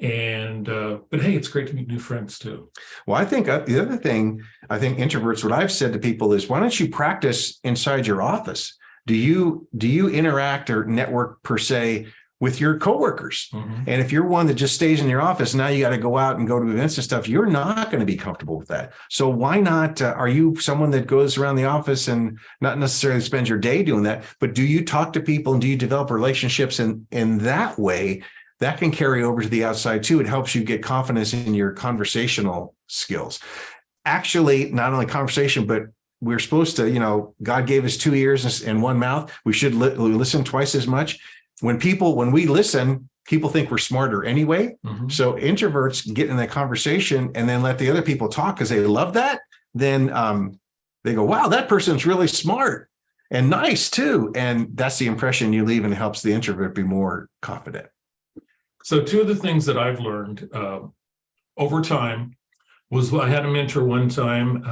And but hey, it's great to meet new friends too. Well, I think the other thing, I think introverts, what I've said to people is, why don't you practice inside your office? Do you interact or network per se with your coworkers? And if you're one that just stays in your office, now you got to go out and go to events and stuff, you're not going to be comfortable with that. So why not? Are you someone that goes around the office and not necessarily spends your day doing that, but do you talk to people and do you develop relationships in that way? That can carry over to the outside too. It helps you get confidence in your conversational skills. Actually, not only conversation, but we're supposed to, God gave us 2 ears and 1 mouth. We should listen twice as much. When we listen, people think we're smarter anyway. So introverts get in that conversation and then let the other people talk because they love that. Then they go, wow, that person's really smart and nice too. And that's the impression you leave, and it helps the introvert be more confident. So 2 of the things that I've learned over time was, I had a mentor one time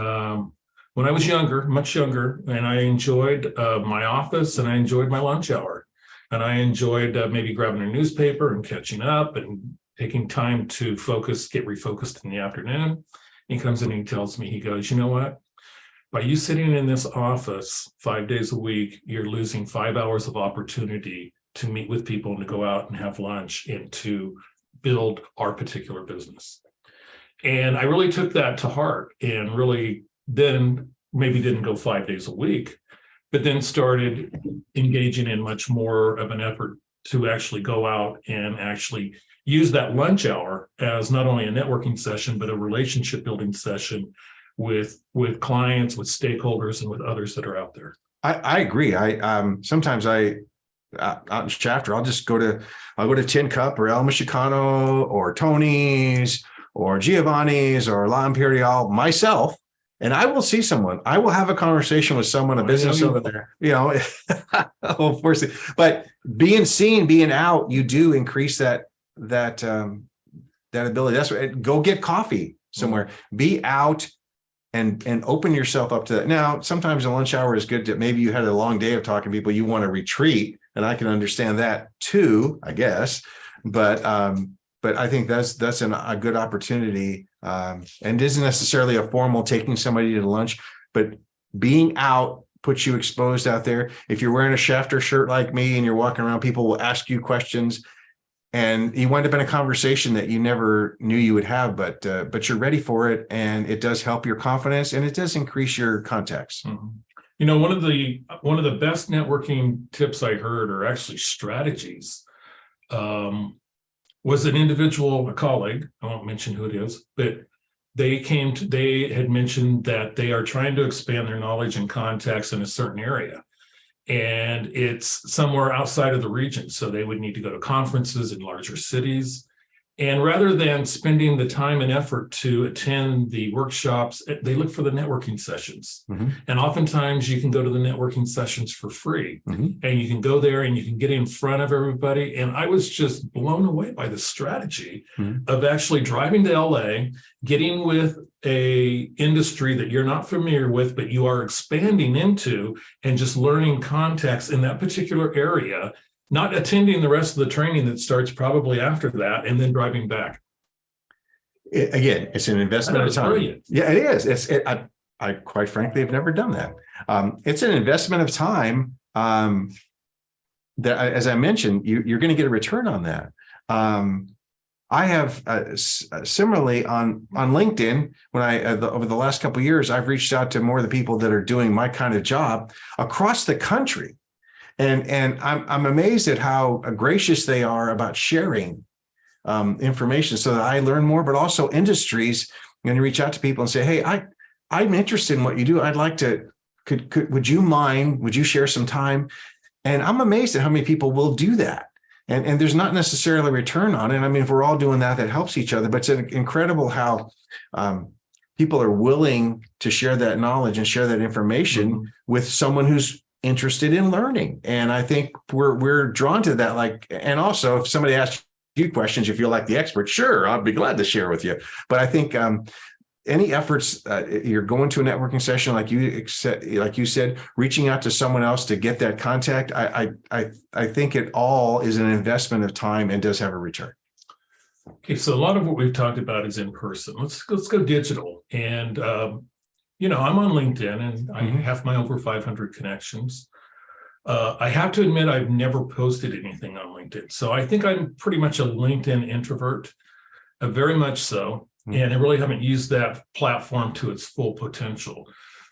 when I was much younger, and I enjoyed my office and I enjoyed my lunch hour. And I enjoyed maybe grabbing a newspaper and catching up and taking time to get refocused in the afternoon. He comes in and he tells me, he goes, you know what? By you sitting in this office 5 days a week, you're losing 5 hours of opportunity to meet with people and to go out and have lunch and to build our particular business. And I really took that to heart and really then maybe didn't go 5 days a week, but then started engaging in much more of an effort to actually go out and actually use that lunch hour as not only a networking session, but a relationship building session with clients, with stakeholders, and with others that are out there. I agree. Sometimes out in Shafter, I'll go to Tin Cup or El Michicano or Tony's or Giovanni's or La Imperial myself, and I will see someone. I will have a conversation with someone, a business owner there, of course. But being seen, being out, you do increase that ability. That's what, go get coffee somewhere, be out and open yourself up to that. Now, sometimes the lunch hour is good to, maybe you had a long day of talking to people, you want to retreat, and I can understand that too, I guess. But I think that's a good opportunity, and isn't necessarily a formal taking somebody to lunch, but being out puts you exposed out there. If you're wearing a Shafter shirt like me and you're walking around, people will ask you questions, and you wind up in a conversation that you never knew you would have, but you're ready for it, and it does help your confidence, and it does increase your contacts. Mm-hmm. One of the best networking tips I heard, or actually strategies, was an individual, a colleague, I won't mention who it is, but they had mentioned that they are trying to expand their knowledge and contacts in a certain area. And it's somewhere outside of the region. So they would need to go to conferences in larger cities. And rather than spending the time and effort to attend the workshops, they look for the networking sessions. Mm-hmm. And oftentimes you can go to the networking sessions for free. Mm-hmm. And you can go there and you can get in front of everybody. And I was just blown away by the strategy of actually driving to LA, getting with a industry that you're not familiar with, but you are expanding into, and just learning contacts in that particular area, not attending the rest of the training that starts probably after that, and then driving back. Again, it's an investment of time. Brilliant. Yeah, it is. I quite frankly have never done that. It's an investment of time that, as I mentioned, you're going to get a return on that. I have similarly on LinkedIn, when over the last couple of years, I've reached out to more of the people that are doing my kind of job across the country. And I'm amazed at how gracious they are about sharing information so that I learn more, but also industries, and reach out to people and say, hey, I'm interested in what you do. I'd like to, would you share some time? And I'm amazed at how many people will do that. And there's not necessarily a return on it. I mean, if we're all doing that, that helps each other, but it's incredible how people are willing to share that knowledge and share that information with someone who's interested in learning. And I think we're drawn to that. And also if somebody asks you questions, if you're like the expert, sure, I'll be glad to share with you. But I think any efforts, you're going to a networking session, like you said, reaching out to someone else to get that contact. I think it all is an investment of time and does have a return. Okay, so a lot of what we've talked about is in person. Let's go digital. And I'm on LinkedIn, and I have my over 500 connections. I have to admit, I've never posted anything on LinkedIn. So I think I'm pretty much a LinkedIn introvert, very much so. And I really haven't used that platform to its full potential.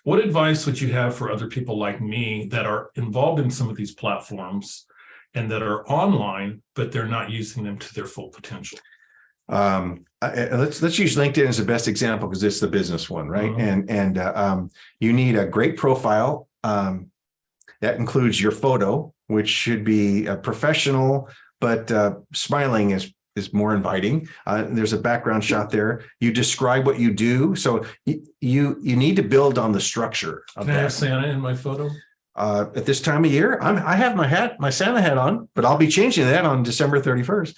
What advice would you have for other people like me that are involved in some of these platforms and that are online, but they're not using them to their full potential? Let's use LinkedIn as the best example because it's the business one, right? And you need a great profile that includes your photo, which should be professional, but smiling is more inviting. There's a background shot there. You describe what you do, so you need to build on the structure of that. Can I have Santa in my photo? At this time of year, I have my Santa hat on, but I'll be changing that on December 31st.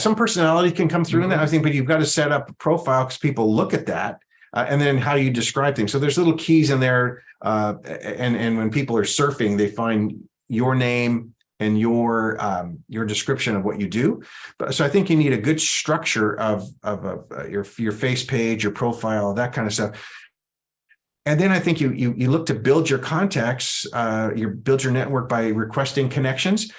Some personality can come through in that, I think, but you've got to set up a profile because people look at that and then how you describe things. So there's little keys in there. And when people are surfing, they find your name and your description of what you do. So I think you need a good structure of your face page, your profile, that kind of stuff. And then I think you look to build your contacts, you build your network by requesting connections.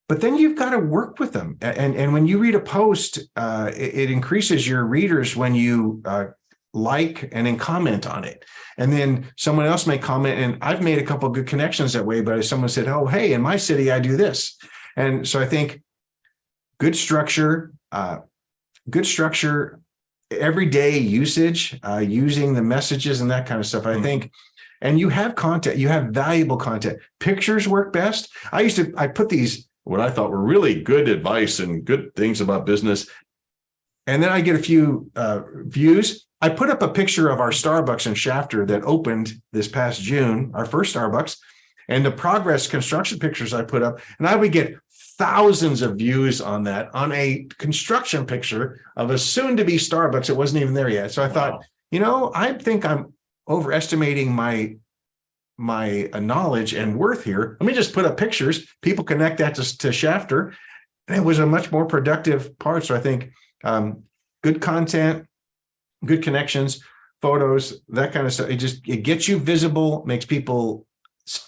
But then you've got to work with them. And when you read a post, it increases your readers when you like and then comment on it. And then someone else may comment, and I've made a couple of good connections that way, but someone said, oh, hey, in my city, I do this. And so I think good structure, everyday usage, using the messages and that kind of stuff, I think. And you have content, you have valuable content. Pictures work best. I put these, what I thought were really good advice and good things about business. And then I get a few views. I put up a picture of our Starbucks in Shafter that opened this past June, our first Starbucks, and the progress construction pictures I put up, and I would get thousands of views on that, on a construction picture of a soon-to-be Starbucks. It wasn't even there yet. So I thought, I think I'm overestimating my knowledge and worth here. Let me just put up pictures. People connect that to Shafter, and it was a much more productive part. So I think good content, good connections, photos, that kind of stuff. It gets you visible, makes people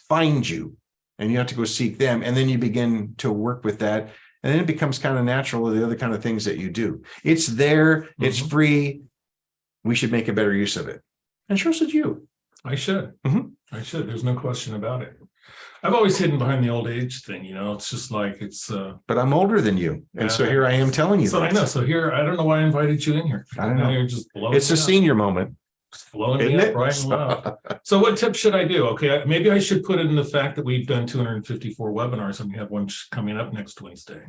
find you, and you have to go seek them. And then you begin to work with that. And then it becomes kind of natural with the other kind of things that you do. It's there, it's free. We should make a better use of it. And so should you. I should. I should. There's no question about it. I've always hidden behind the old age thing, it's just like but I'm older than you. And so here I am telling you. So I know. So here, I don't know why I invited you in here. I don't know. You're just blowing it's a senior moment. Just blowing me up right and left. So what tips should I do? Okay, maybe I should put it in the fact that we've done 254 webinars and we have one coming up next Wednesday.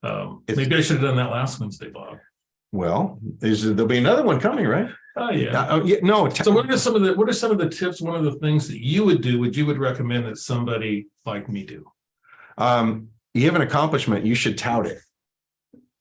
Maybe I should have done that last Wednesday, Bob. Well, there'll be another one coming, right? Oh yeah. No. So what are some of the tips? One of the things that you would do? Would you recommend that somebody like me do? You have an accomplishment. You should tout it.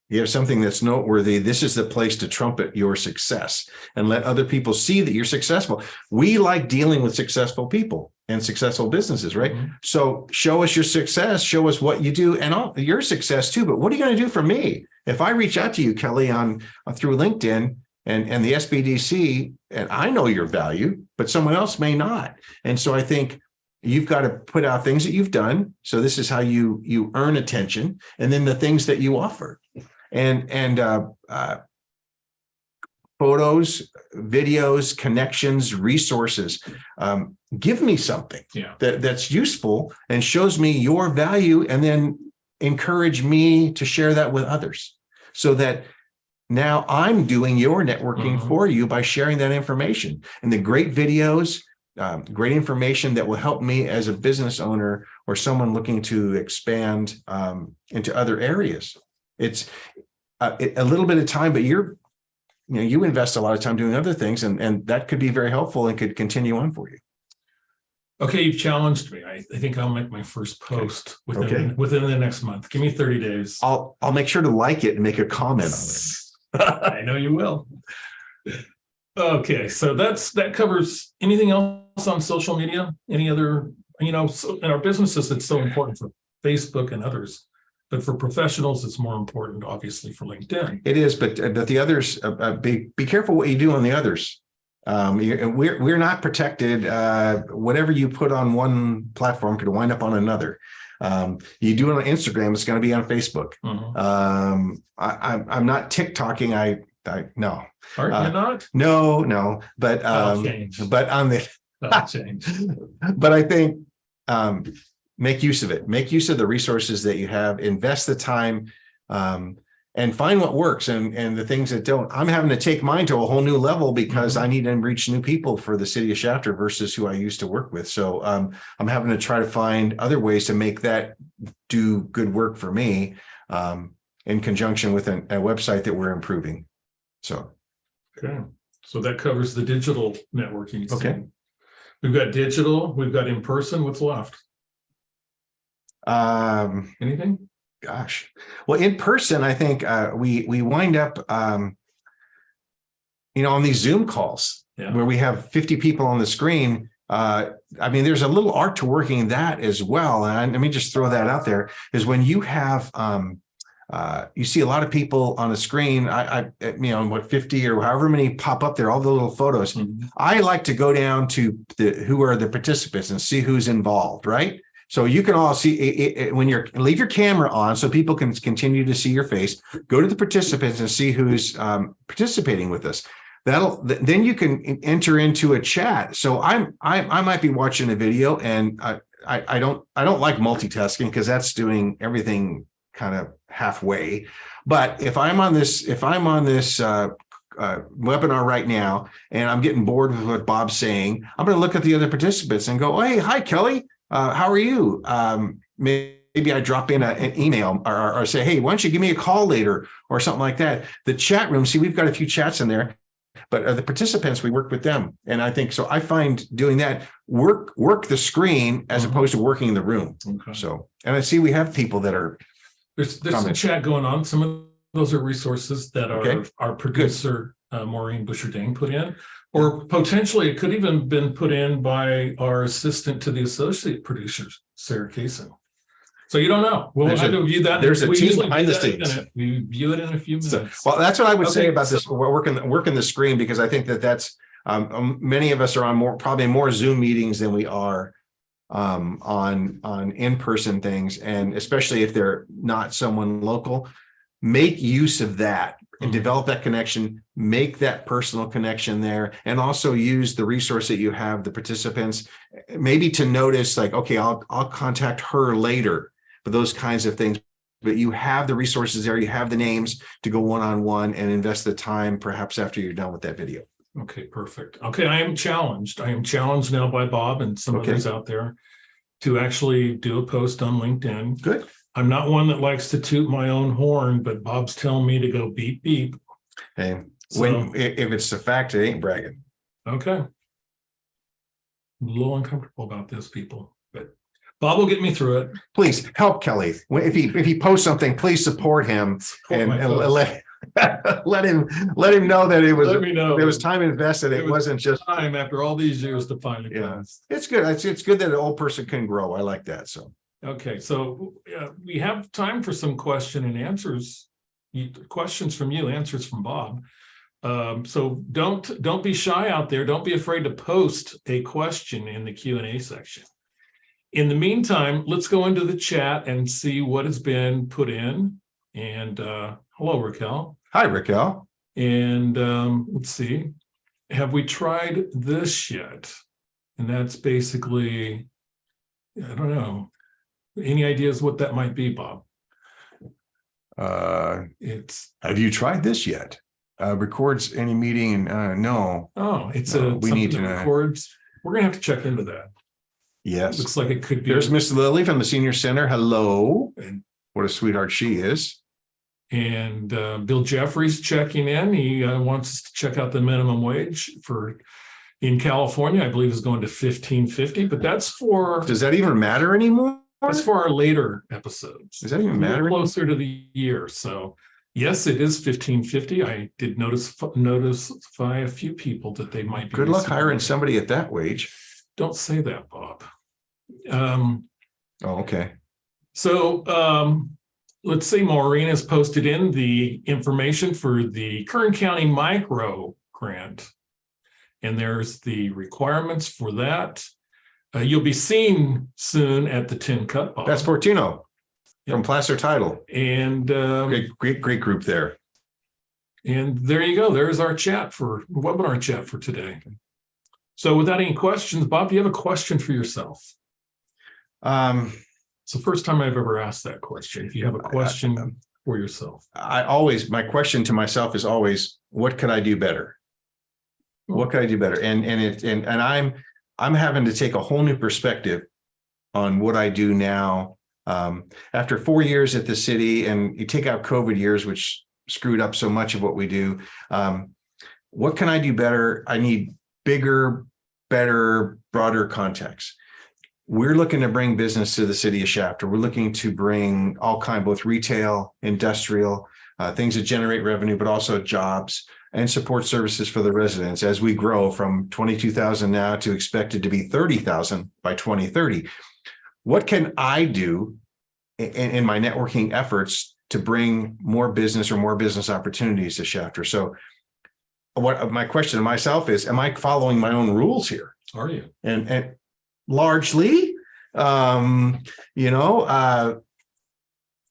You have something that's noteworthy. This is the place to trumpet your success and let other people see that you're successful. We like dealing with successful people and successful businesses, right? So show us your success, show us what you do, and your success too. But what are you going to do for me? If I reach out to you, Kelly, through LinkedIn and the SBDC, and I know your value, but someone else may not. And so I think you've got to put out things that you've done. So this is how you earn attention, and then the things that you offer. And photos, videos, connections, resources. Give me something that's useful and shows me your value, and then encourage me to share that with others, so that now I'm doing your networking for you by sharing that information. And the great videos, great information that will help me as a business owner or someone looking to expand into other areas. It's a little bit of time, but you invest a lot of time doing other things, and that could be very helpful and could continue on for you. Okay, you've challenged me. I think I'll make my first post within the next month. Give me 30 days. I'll make sure to like it and make a comment on it. I know you will. Okay, so that covers anything else on social media? Any other, in our businesses, it's so important for Facebook and others. But for professionals, it's more important, obviously, for LinkedIn. It is, but the others, be careful what you do on the others. We're not protected. Whatever you put on one platform could wind up on another. You do it on Instagram, it's going to be on Facebook. I'm not TikToking. No. Are you not? No. But but on the change. But I think make use of it. Make use of the resources that you have. Invest the time, and find what works and the things that don't. I'm having to take mine to a whole new level because I need to reach new people for the city of Shafter versus who I used to work with. So I'm having to try to find other ways to make that do good work for me, in conjunction with a website that we're improving. So. Okay. So that covers the digital networking. Okay. We've got digital, we've got in person. What's left? Anything? Gosh. Well, in person, I think we wind up, on these Zoom calls where we have 50 people on the screen. There's a little art to working that as well. And let me just throw that out there, is when you have you see a lot of people on the screen. What 50 or however many pop up there, all the little photos. Mhm. I like to go down to who are the participants and see who's involved, right? So you can all see when leave your camera on so people can continue to see your face. Go to the participants and see who's participating with us. Then you can enter into a chat. So I might be watching a video, and I don't like multitasking because that's doing everything kind of halfway. But if I'm on this webinar right now and I'm getting bored with what Bob's saying, I'm going to look at the other participants and go, "Hey, hi, Kelly. How are you?" Maybe I drop in an email or say, "Hey, why don't you give me a call later?" or something like that. The chat room, see, we've got a few chats in there, but the participants, we work with them. And I think so. I find doing that work the screen as opposed to working the room. Okay. So, and I see we have people that are. There's some chat going on. Some of those are resources that our producer, Maureen Busher-Dane, put in, or potentially it could even been put in by our assistant to the associate producer, Sarah Kaysen. So you don't know. We'll have to view that. There's a team behind the scenes. We view it in a few minutes. So, well, that's what I would say about this. We're working the screen, because I think that's many of us are on probably more Zoom meetings than we are on in-person things, and especially if they're not someone local. Make use of that and develop that connection, make that personal connection there, and also use the resource that you have, the participants, maybe to notice like, okay, I'll contact her later for those kinds of things. But you have the resources there, you have the names to go one-on-one and invest the time perhaps after you're done with that video. Okay, perfect. Okay, I am challenged now by Bob and some others out there to actually do a post on LinkedIn. Good. I'm not one that likes to toot my own horn, but Bob's telling me to go beep, beep. Hey, if it's a fact, it ain't bragging. Okay. I'm a little uncomfortable about this, people, but Bob will get me through it. Please help Kelly. If he posts something, please support him and let him know that there was time invested. It wasn't just time after all these years to find it. Yeah, it's good. It's good that an old person can grow. I like that. So okay, so we have time for some question and answers. Questions from you, answers from Bob. So don't be shy out there. Don't be afraid to post a question in the Q&A section. In the meantime, let's go into the chat and see what has been put in. And hello, Raquel. Hi, Raquel. And let's see. Have we tried this yet? And that's basically, I don't know. Any ideas what that might be, Bob? Have you tried this yet? Records any meeting? And no. Oh, it's we need to records. We're gonna have to check into that. Yes. Looks like it could be. There's Miss Lily from the Senior Center. Hello. And what a sweetheart she is. And Bill Jeffries checking in. He wants us to check out the minimum wage in California. I believe is going to $15.50, but that's for. Does that even matter anymore? That's for our later episodes. Does that even matter? Closer to the year. So yes, it is $15.50. I did notify a few people that they might be. Good luck hiring somebody at that wage. Don't say that, Bob. Okay. So let's see, Maureen has posted in the information for the Kern County Micro Grant. And there's the requirements for that. You'll be seen soon at the Tin Cup, Bob. That's Fortino from Placer Title. And great group there. And there you go. There's our webinar chat for today. So without any questions, Bob, do you have a question for yourself? It's the first time I've ever asked that question. If you have a question for yourself. My question to myself is always, what could I do better? What could I do better? And I'm having to take a whole new perspective on what I do now. After 4 years at the city, and you take out COVID years, which screwed up so much of what we do. What can I do better? I need bigger, better, broader contacts. We're looking to bring business to the city of Shafter. We're looking to bring all kinds, both retail, industrial, things that generate revenue, but also jobs and support services for the residents as we grow from 22,000 now to expected to be 30,000 by 2030. What can I do in my networking efforts to bring more business or more business opportunities to Shafter. So what my question to myself is, am I following my own rules here? Are you? And largely,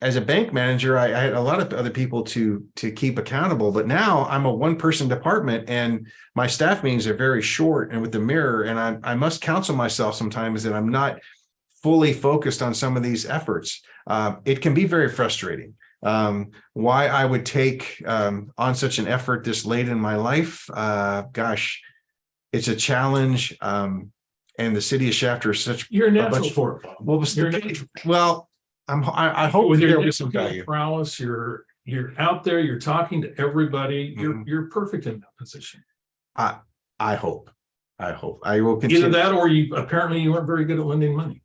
as a bank manager, I had a lot of other people to keep accountable, but now I'm a one-person department and my staff meetings are very short and with the mirror, and I must counsel myself sometimes that I'm not fully focused on some of these efforts. It can be very frustrating. Why I would take on such an effort this late in my life, gosh, it's a challenge. And the city of Shafter is such. You're a natural for it, Bob. Well, I hope with there your was some value. Prowess, you're out there, you're talking to everybody. You're perfect in that position. I hope I will continue. Either that, or you weren't very good at lending money.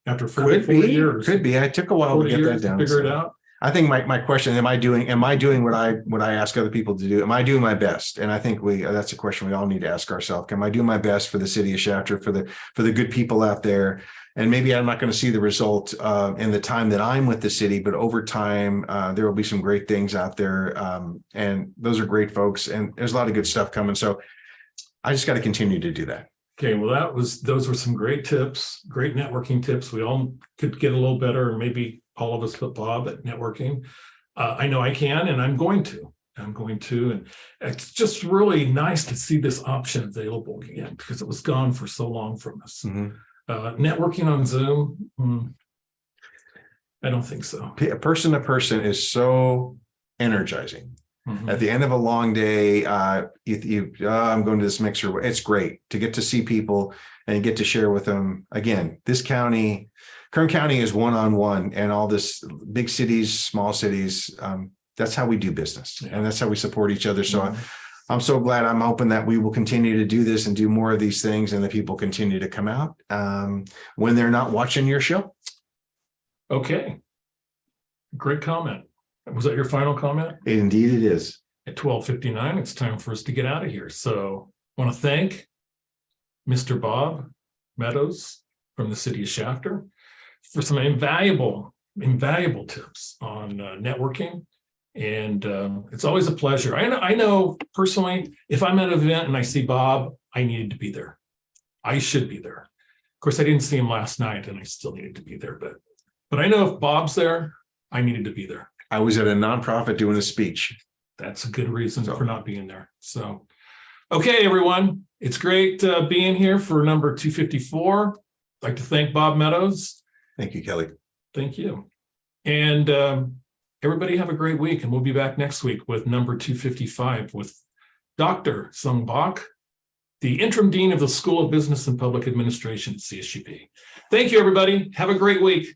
After 4 years, could be. I took a while to get that down. Figure it out. I think my question: Am I doing what I ask other people to do? Am I doing my best? And I think that's a question we all need to ask ourselves. Am I doing my best for the city of Shafter, for the good people out there? And maybe I'm not going to see the result in the time that I'm with the city, but over time, there will be some great things out there. And those are great folks, and there's a lot of good stuff coming. So I just got to continue to do that. Okay, well, those were some great tips, great networking tips. We all could get a little better, and maybe all of us put Bob at networking. I know I can, and I'm going to, and it's just really nice to see this option available again, because it was gone for so long from us. Networking on Zoom, I don't think so. Person to person is so energizing. At the end of a long day, I'm going to this mixer. It's great to get to see people and get to share with them. Again, this county, Kern County, is one-on-one, and all this big cities, small cities. That's how we do business, and that's how we support each other. So I'm so glad. I'm hoping that we will continue to do this and do more of these things, and that people continue to come out when they're not watching your show. Okay. Great comment. Was that your final comment? Indeed it is. At 12:59, it's time for us to get out of here. So I want to thank Mr. Bob Meadows from the city of Shafter for some invaluable tips on networking. And it's always a pleasure. I know personally, if I'm at an event and I see Bob, I needed to be there. I should be there. Of course, I didn't see him last night, and I still needed to be there. But I know if Bob's there, I needed to be there. I was at a nonprofit doing a speech. That's a good reason for not being there. So, okay, everyone, it's great being here for number 254. I'd like to thank Bob Meadows. Thank you, Kelly. Thank you. And everybody have a great week, and we'll be back next week with number 255 with Dr. Sung Bak, the interim dean of the School of Business and Public Administration at CSUB. Thank you, everybody. Have a great week.